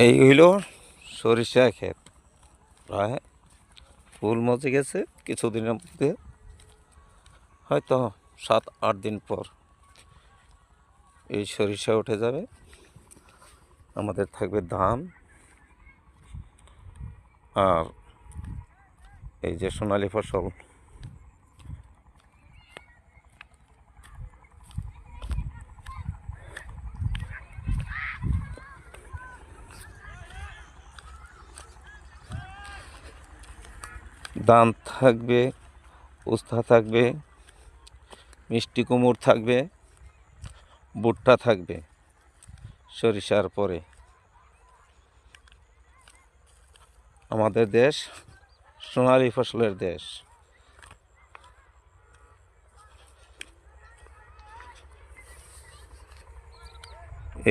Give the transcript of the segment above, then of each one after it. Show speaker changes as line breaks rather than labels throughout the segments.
এই হইল সরিষা ক্ষেত। প্রায় ফুল মজে গেছে, কিছুদিনের মধ্যে হয়তো 7-8 দিন পর এই সরিষা উঠে যাবে। আমাদের থাকবে ধান আর এই যে সোনালী ফসল। ধান থাকবে, উস্তা থাকবে, মিষ্টি কুমড় থাকবে, ভুট্টা থাকবে সরিষার পরে। আমাদের দেশ সোনালী ফসলের দেশ।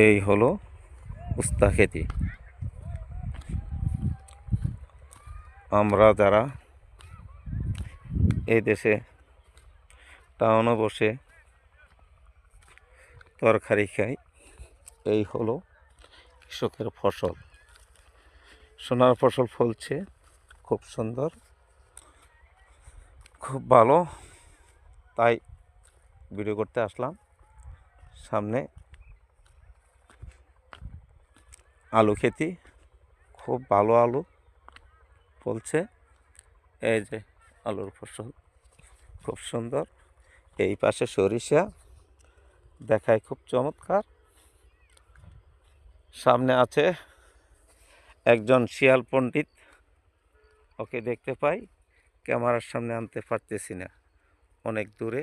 এই হলো উস্তা খেতি। আমরা যারা এই দেশে টাউনে বসে তরকারি খাই, এই হলো কৃষকের ফসল। সোনার ফসল ফলছে, খুব সুন্দর, খুব ভালো। তাই ভিডিও করতে আসলাম। সামনে আলু খেতি, খুব ভালো আলু ফলছে। এই যে আলুর ফসল, খুব সুন্দর। এই পাশে সরিষা দেখায় খুব চমৎকার। সামনে আছে একজন শিয়াল পণ্ডিত, ওকে দেখতে পাই, ক্যামেরার সামনে আনতে পারতেছি না, অনেক দূরে।